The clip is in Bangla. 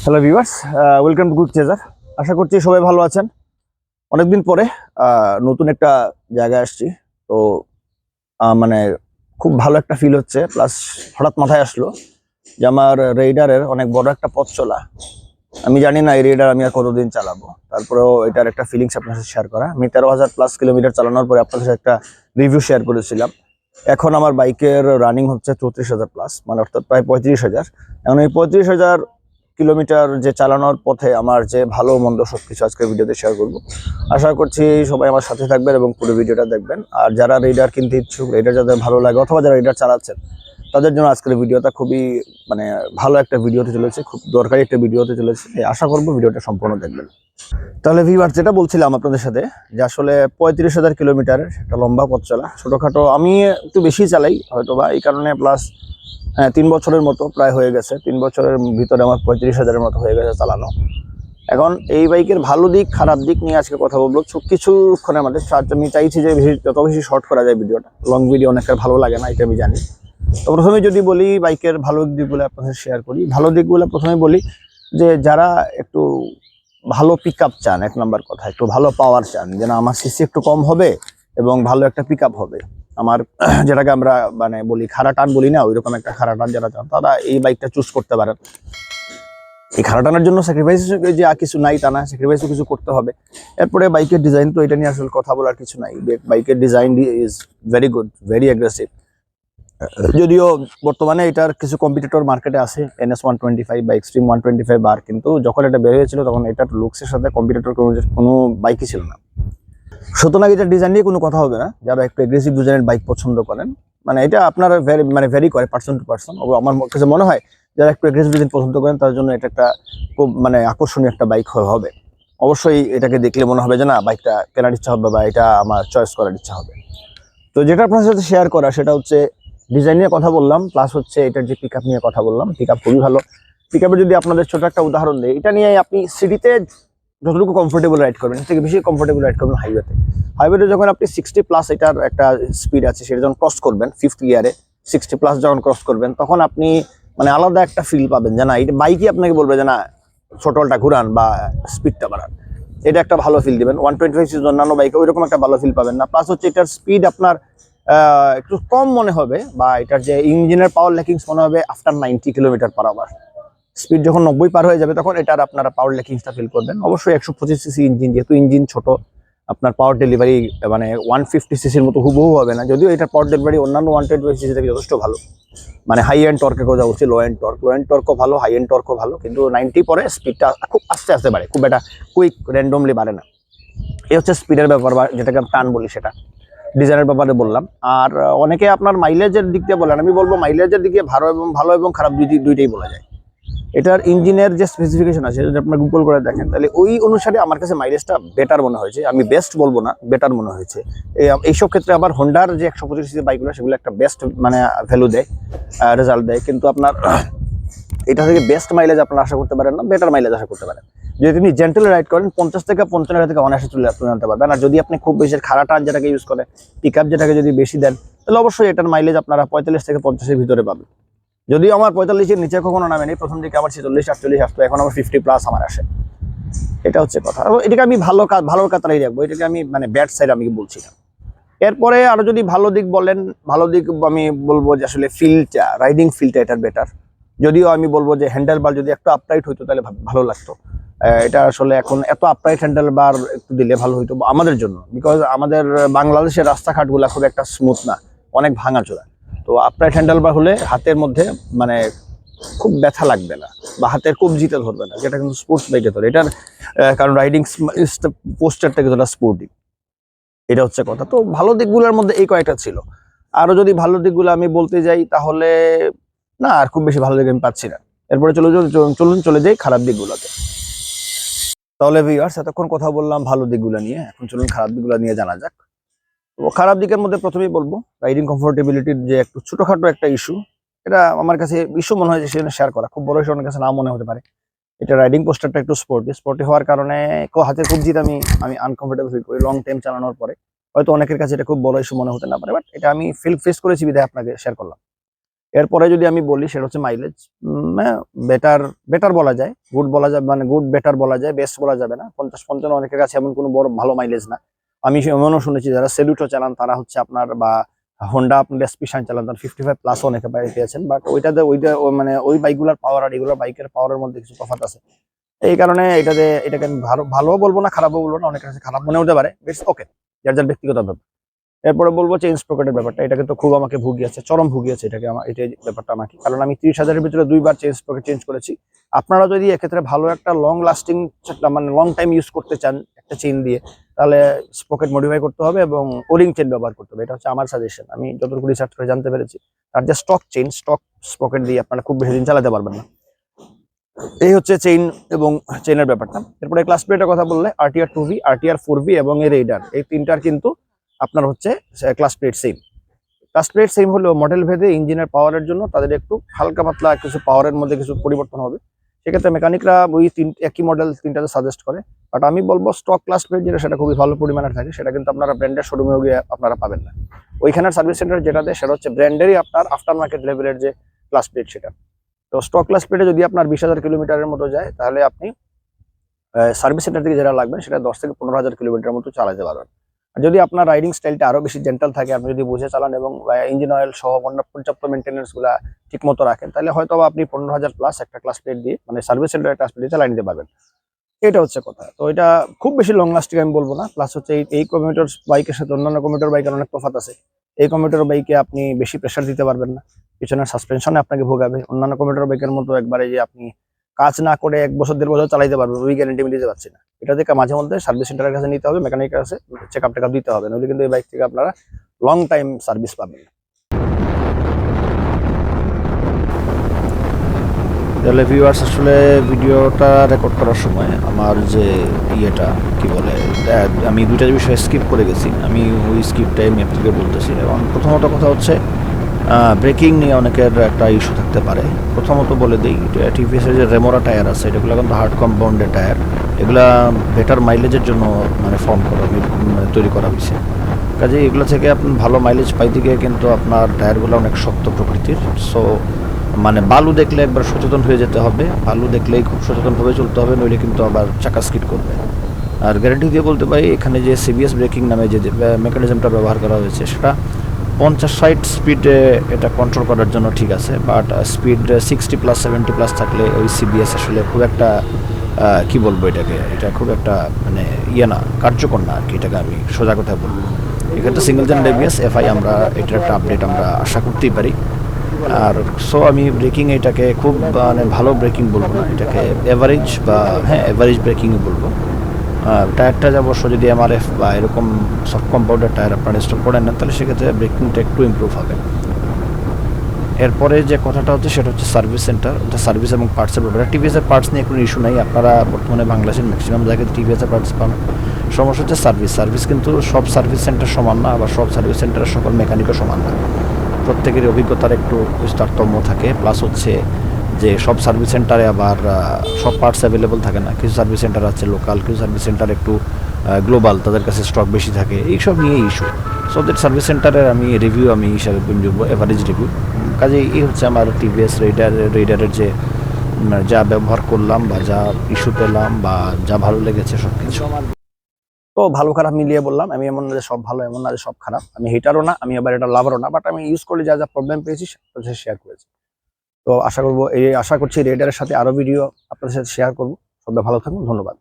Hello viewers, welcome to Good Chaser. আশা করছি সবাই ভালো আছেন। অনেকদিন পরে নতুন একটা জায়গায় আসছি। তো মানে খুব ভালো একটা ফিল হচ্ছে, প্লাস হঠাৎ মাথায় আসলো যে আমার রেইডারের অনেক বড় একটা পথ চলা। আমি জানি না এই রেইডার আমি আর কতদিন চালাবো, তারপরেও এটার একটা ফিলিংস আপনার সাথে শেয়ার করা। আমি 13,000+ কিলোমিটার চালানোর পরে আপনাদের সাথে একটা রিভিউ শেয়ার করেছিলাম। এখন আমার বাইকের রানিং হচ্ছে 34,000+, মানে অর্থাৎ প্রায় 35,000। এখন এই 35,000 কিলোমিটার যে চালানোর পথে আমার যে ভালো মন্দ সবকিছু আজকের ভিডিওতে শেয়ার করব। আশা করছি সবাই আমার সাথে থাকবেন এবং পুরো ভিডিওটা দেখবেন। আর যারা রেইডার কিনতে ইচ্ছুক, রেইডার যাদের ভালো লাগে অথবা যারা রেইডার চালাচ্ছেন, তাদের জন্য আজকের ভিডিওটা খুবই মানে ভালো একটা ভিডিও হতে চলেছে, খুব দরকারি একটা ভিডিও হতে চলেছে। আশা করবো ভিডিওটা সম্পূর্ণ দেখবেন। তাহলে ভিউয়ার্স, যেটা বলছিলাম আপনাদের সাথে, যে আসলে 35,000 কিলোমিটারের একটা লম্বা পথ চলা। ছোটোখাটো আমি একটু বেশি চালাই হয়তো বা এই কারণে, প্লাস 3 বছরের মতো প্রায় হয়ে গেছে। 3 বছরের ভিতরে আমার 35,000-এর মতো হয়ে গেছে চালানো। এখন এই বাইকের ভালো দিক খারাপ দিক নিয়ে আজকে কথা বলবো কিছুক্ষণের মধ্যে। আমি চাইছি যে যত বেশি শর্ট করা যায় ভিডিওটা, লং ভিডিও অনেকের ভালো লাগে না, এটা আমি জানি। তো প্রথমে যদি বলি বাইকের ভালো দিকগুলো আপনাদের শেয়ার করি। ভালো দিকগুলো প্রথমে বলি যে যারা একটু ভালো পিক আপ চান, 1 নম্বর কথা, একটু ভালো পাওয়ার চান, যেন আমার সিসি একটু কম হবে এবং ভালো একটা পিক আপ হবে আমার, যেটাকে আমরা মানে বলি খাড়া টান বলি না, ওইরকম একটা খাড়া টান যারা চান তারা এই বাইকটা চুজ করতে পারেন। এই খাড়া টানার জন্য স্যাক্রিফাইস যে আর কিছু নাই তা না, স্যাক্রিফাইসও কিছু করতে হবে। এরপরে বাইকের ডিজাইন, তো এটা নিয়ে আসলে কথা বলার কিছু নাই। বাইকের design is very good, very aggressive. যদিও বর্তমানে এটার কিছু কম্পিটিটর মার্কেটে আছে, NS125 বা এক্সট্রিম 125R, কিন্তু যখন এটা বের হয়েছিল তখন এটার লুকসের সাথে কম্পিটিটর কোনো বাইকই ছিল না। সুতরাং এটার ডিজাইন নিয়ে কোনো কথা হবে না। যারা একটু এগ্রেসিভ ডিজাইনের বাইক পছন্দ করেন, মানে এটা আপনার ভেরি করে পার্সন টু পার্সন। আমার কাছে মনে হয় যারা একটু এগ্রেসিভ ডিজাইন পছন্দ করেন তার জন্য এটা একটা খুব মানে আকর্ষণীয় একটা বাইক হবে। অবশ্যই এটাকে দেখলে মনে হবে যে না, বাইকটা কেনার ইচ্ছা হবে বা এটা আমার চয়েস করার ইচ্ছা হবে। তো যেটা আপনার সাথে শেয়ার করা সেটা হচ্ছে ডিজাইন নিয়ে কথা বললাম, প্লাস হচ্ছে এটার যে পিক আপ নিয়ে কথা বললাম। পিক আপ খুবই ভালো। পিক আপে যদি আপনাদের ছোট একটা উদাহরণ দিই, এটা নিয়ে আপনি সিটিতে যতটুকু কমফোর্টেবল রাইড করবেন, এর থেকে বেশি কমফোর্টেবল রাইড করবেন হাইওয়েতে যখন আপনি 60+ এটার একটা স্পিড আছে, সেটা যখন ক্রস করবেন 5th গিয়ারে 60+ যখন ক্রস করবেন, তখন আপনি মানে আলাদা একটা ফিল পাবেন যে না, এটা বাইকই আপনাকে বলবে যে না, ছোটলটা ঘুরান বা স্পিডটা বাড়ান। এটা একটা ভালো ফিল দিবেন। 125 অন্যান্য বাইকে ওইরকম একটা ভালো ফিল পাবেন না। প্লাস হচ্ছে এটার স্পিড আপনার একটু কম মনে হবে, বা এটার যে ইঞ্জিনের পাওয়ার ল্যাকিংস মনে হবে আফটার 90 কিলোমিটার/আওয়ার। স্পিড যখন 90 পার হয়ে যাবে তখন এটার আপনারা পাওয়ার ল্যাকিংসটা ফিল করবেন। অবশ্যই 125 সিসি ইঞ্জিন, যেহেতু ইঞ্জিন ছোট, আপনার পাওয়ার ডেলিভারি মানে 150 সিসির মতো হুবহু হবে না। যদিও এটার পাওয়ার ডেলিভারি অন্যান্য 125 সিসি থেকে যথেষ্ট ভালো, মানে হাই এন্ড টর্কে কথা বলছি। লো এন্ড টর্কও ভালো, হাই এন্ড টর্কও ভালো, কিন্তু 90 পরে স্পিডটা খুব আস্তে আস্তে বাড়ে, খুব একটা কুইক র্যান্ডমলি বাড়ে না। এই হচ্ছে স্পিডের ব্যাপার, বা যেটাকে টান বলি সেটা। ডিজাইনের ব্যাপারে বললাম। আর অনেকে আপনার মাইলেজের দিক দিয়ে বলেন, আমি বলবো মাইলেজের দিকে ভালো এবং খারাপ দুইটাই বলা যায়। এটার ইঞ্জিনের যে স্পেসিফিকেশন আছে, যদি আপনার গুগল করে দেখেন, তাহলে ওই অনুসারে আমার কাছে মাইলেজটা বেটার মনে হয়েছে। আমি বেস্ট বলবো না, বেটার মনে হয়েছে। এইসব ক্ষেত্রে আবার হোন্ডার যে 125 সিসি বাইকগুলো, সেগুলো একটা বেস্ট মানে ভ্যালু দেয়, রেজাল্ট দেয়। কিন্তু আপনার এটা থেকে বেস্ট মাইলেজ আপনারা আশা করতে পারেন না, বেটার মাইলেজ আশা করতে পারেন। যদি আপনি জেন্টেল রাইড করেন 50 থেকে 55 থেকে অনায়াসে চলে আনতে পারবেন। আর যদি আপনি খুব বেশি খাড়া টান যেটাকে ইউজ করে, পিক আপ যেটাকে যদি বেশি দেন, তাহলে অবশ্যই এটার মাইলেজ আপনারা 45 থেকে 50-এর ভিতরে পাবেন। যদিও আমার 45-এর নিচে কখনো নামেনি, প্রথম দিকে আমার 46-48 আসতো, এখন আমার 50+ আমার আসে। এটা হচ্ছে কথা। এটাকে আমি ভালোর কাতারেই রাখবো, এটাকে আমি মানে ব্যাড সাইড আমি বলছি না। এরপরে আরো যদি ভালো দিক বলেন, ভালো দিক আমি বলবো যে আসলে ফিলটা, রাইডিং ফিলটা এটার বেটার। যদিও আমি বলবো যে হ্যান্ডেল বার যদি একটু আপরাইট হইতো তাহলে ভালো লাগতো। এটা আসলে এখন এত আপরাইট হ্যান্ডেল বার একটু দিলে ভালো হইতো আমাদের জন্য, বিকজ আমাদের বাংলাদেশের রাস্তাঘাটগুলো খুব একটা স্মুথ না, অনেক ভাঙাচোরা। তো আপরাইট হ্যান্ডেল বার হলে হাতের মধ্যে মানে খুব ব্যথা লাগবে না, বা হাতের কবজিতে ধরবে না, যেটা কিন্তু স্পোর্টস বাইকে ধরে। এটার কারণ রাইডিং পোস্টারটা কিছুটা স্পোর্টিং। এটা হচ্ছে কথা। তো ভালো দিকগুলোর মধ্যে এই কয়েকটা ছিল। আরো যদি ভালো দিকগুলো আমি বলতে যাই, তাহলে না, আর খুব বেশি ভালো দিক আমি পাচ্ছি না। এরপরে চলুন চলে যাই খারাপ দিকগুলোতে। তাহলে ভিউয়ার্স, এতক্ষণ কথা বললাম ভালো দিকগুলো নিয়ে, এখন চলুন খারাপ দিকগুলো নিয়ে জানা যাক। তো খারাপ দিকের মধ্যে প্রথমেই বলবো রাইডিং কমফোর্টেবিলিটির যে একটু ছোটখাটো একটা ইস্যু। এটা আমার কাছে ইস্যু মনে হয় যে সেটা শেয়ার করা খুব বড় ইস্যু, অনেক কাছে না মনে হতে পারে। এটা রাইডিং পোস্টারটা একটু স্পোর্টি হওয়ার কারণে হাতের কবজিতে আমি আনকমফোর্টেবল ফিল করি লং টাইম চালানোর পরে। হয়তো অনেকের কাছে এটা খুব বড় ইস্যু মনে হতে না পারে, বাট এটা আমি ফেস করেছি বিধায় আপনাকে শেয়ার করলাম। এরপরে যদি আমি বলি সেটা হচ্ছে মাইলেজ, বেটার বেটার বলা যায়, গুড বলা যাবে, মানে গুড বেটার বলা যায়, বেস্ট বলা যাবে না। 50-55 অনেকের কাছে এমন কোনো বড় ভালো মাইলেজ না। আমি এমনও শুনেছি যারা সেলুটো চালান তারা হচ্ছে আপনার, বা হোন্ডা আপনার এসপি শাইন চালান, তারা 55+ অনেকে বাইক পেয়েছেন। বাট ওইটা মানে ওই বাইকগুলোর পাওয়ার আর এগুলোর বাইকের পাওয়ারের মধ্যে কিছু তফাৎ আছে। এই কারণে এটাকে আমি ভালো বলবো না, খারাপও বলবো না, অনেকের কাছে খারাপ মনে হতে পারে, ইটস ওকে, যার যার ব্যক্তিগত ব্যাপার। এরপরে বলবো চেঞ্জ পকেটের ব্যাপারটা, এটাকে তো খুব আমাকে ভুগিয়েছে, চরম ভুগিয়েছে এটাকে আমার, এটাই ব্যাপারটা আমাকে, কারণ আমি 30,000-এর ভিতরে 2বার চেঞ্জ পকেট চেঞ্জ করেছি। আপনারা যদি এক্ষেত্রে ভালো একটা লং লাস্টিং, মানে লং টাইম ইউজ করতে চান একটা চেইন দিয়ে, তাহলে পকেট মডিফাই করতে হবে এবং ওরিং চেন ব্যবহার করতে হবে। এটা হচ্ছে আমার সাজেশন, আমি যতটুকু রিসার্চ করে জানতে পেরেছি। আর যে স্টক পকেট দিয়ে আপনারা খুব বেশি দিন চালাতে পারবেন না। এই হচ্ছে চেইন এবং চেইনের ব্যাপারটা। এরপরে ক্লাস প্লেটের কথা বললে RTR 2V, RTR 4V এবং এই রেইডার, এই তিনটার কিন্তু আপনার হচ্ছে class plate same. Class plate same হলেও মডেল ভেদে ইঞ্জিনের পাওয়ারের জন্য তাদের একটু হালকা পাতলা কিছু পাওয়ারের মধ্যে কিছু পরিবর্তন হবে। সেক্ষেত্রে মেকানিকরা ওই একই মডেল তিনটাতে সাজেস্ট করে। বাট আমি বলবো স্টক ক্লাস প্লেট যেটা, সেটা খুবই ভালো পরিমাণের থাকে, সেটা কিন্তু আপনারা ব্র্যান্ডের শোরুমেও গিয়ে আপনারা পাবেন না। ওইখানের সার্ভিস সেন্টার যেটা দেয় সেটা হচ্ছে ব্র্যান্ডেরই আপনার আফটার মার্কেট লেভেলের যে ক্লাস প্লেট সেটা। তো স্টক ক্লাস প্লেটে যদি আপনার 20,000 কিলোমিটারের মতো যায়, তাহলে আপনি সার্ভিস সেন্টার থেকে যেটা লাগবে সেটা 10 থেকে 15,000 কিলোমিটার মতো চালাতে পারবেন। আর যদি আপনার রাইডিং স্টাইলটা আরো বেশি জেন্টাল থাকে, আপনি যদি বুঝে চালান এবং ইঞ্জিন অয়েল সহ পর্যাপ্ত মেনটেন্যান্স গুলা ঠিক মতো রাখেন, তাহলে হয়তো আপনি 15,000+ একটা ক্লাস প্লেট দিয়ে, মানে সার্ভিস সেন্টারের ক্লাস প্লেট দিয়ে চালিয়ে নিতে পারবেন। এটা হচ্ছে কথা। তো এটা খুব বেশি লং লাস্টিং আমি বলবো না। প্লাস হচ্ছে এই কমিউটার বাইকের সাথে অন্যান্য কমিউটার বাইকের অনেক তফাৎ আছে। এই কমিউটার বাইকে আপনি বেশি প্রেসার দিতে পারবেন না, পিছনের সাসপেনশনে আপনাকে ভোগাবে। অন্যান্য কমিউটার বাইকের মতো একবারে যে আপনি কাজ না করে 1 বছর 1.5 বছর চালাইতে পারবেন, ওই গ্যারেন্টি আমি দিতে পারছি না। এটা থেকে মাঝে মধ্যে সার্ভিস সেন্টারের কাছে নিতে হবে, মেকানিকের কাছে চেকআপ টেকআপ দিতে হবে, নইলে কিন্তু এই বাইক থেকে আপনারা লং টাইম সার্ভিস পাবেন। তাহলে ভিউয়ার্স, আসলে ভিডিওটা রেকর্ড করার সময় আমার যে ইয়েটা কি বলে, আমি 2টা বিষয় স্কিপ করে গেছি। আমি ওই স্কিপটাই আমি আপনাকে বলতেছি। এবং প্রথমত কথা হচ্ছে ব্রেকিং নিয়ে অনেকের একটা ইস্যু থাকতে পারে। প্রথমত বলে দিই, টিভিএসের যে রেমোরা টায়ার আছে, এগুলো কিন্তু হার্ড কম্পাউন্ডের টায়ার। এগুলা বেটার মাইলেজের জন্য মানে তৈরি করা হয়েছে। কাজে এগুলো থেকে আপনি ভালো মাইলেজ পাইতে গিয়ে কিন্তু আপনার টায়ারগুলো অনেক শক্ত প্রকৃতির। সো মানে বালু দেখলে একবার সচেতন হয়ে যেতে হবে, বালু দেখলেই খুব সচেতনভাবে চলতে হবে, নইলে কিন্তু আবার চাকা স্কিড করবে। আর গ্যারান্টি দিয়ে বলতে পারি, এখানে যে সিবিএস ব্রেকিং নামে যে মেকানিজমটা ব্যবহার করা হয়েছে, সেটা 50-60 স্পিডে এটা কন্ট্রোল করার জন্য ঠিক আছে। বাট স্পিড 60+, 70+ থাকলে ওই সিবিএস আসলে খুব একটা কি বলবো এটাকে, এটা খুব একটা মানে না, কার্যকর না আর কি, এটাকে আমি সোজা কথা বলবো। এক্ষেত্রে সিঙ্গেল চ্যানেল ABS FI আমরা এটার একটা আপডেট আমরা আশা করতেই পারি। আর সো আমি ব্রেকিং এটাকে খুব মানে ভালো ব্রেকিং বলবো না, এটাকে এভারেজ বা এভারেজ ব্রেকিংই বলবো। টায়ারটা অবশ্য যদি MRF বা এরকম সফট কম্পাউন্ডের টায়ার আপনারা ইনস্টল করেন না, তাহলে সেক্ষেত্রে ব্রেকিংটা একটু ইমপ্রুভ হবে। এরপরে যে কথাটা হচ্ছে সেটা হচ্ছে সার্ভিস সেন্টার, ওটা সার্ভিস এবং পার্টসের ব্যাপারে। টিভিএসের পার্টস নিয়ে কোনো ইস্যু নাই, আপনারা বর্তমানে বাংলাদেশের ম্যাক্সিমাম জায়গায় টিভিএসের পার্টস পান। সমস্যা হচ্ছে সার্ভিস কিন্তু সব সার্ভিস সেন্টার সমান না, আবার সব সার্ভিস সেন্টারের সকল মেকানিকও সমান না। প্রত্যেকেরই অভিজ্ঞতার একটু তারতম্য থাকে। প্লাস হচ্ছে যে সব সার্ভিস সেন্টারে আবার সব পার্টস অ্যাভেলেবল থাকে না। কিছু সার্ভিস সেন্টার আছে লোকাল, কিছু সার্ভিস সেন্টার একটু গ্লোবাল, তাদের কাছে স্টক বেশি থাকে, এইসব নিয়ে ইস্যু। সো ওদের সার্ভিস সেন্টারের আমি রিভিউ আমি হিসাবে দেবো এভারেজ রিভিউ। কাজে এই হচ্ছে আমার টিভিএস রেইডারের যে যা ব্যবহার করলাম বা যা ইস্যু পেলাম বা যা ভালো লেগেছে সব কিছু। তো ভালো খারাপ মিলিয়ে বললাম, আমি এমন না যে সব ভালো, এমন না যে সব খারাপ, আমি হেটারও না, আমি আবার এটা লাভারও না, বাট আমি ইউজ করলে যা যা প্রবলেম পেয়েছি সেটা শেয়ার করেছি। তো আশা করছি রেইডারের সাথে আরো ভিডিও আপনাদের সাথে শেয়ার করবো। সবাই ভালো থাকুন, ধন্যবাদ।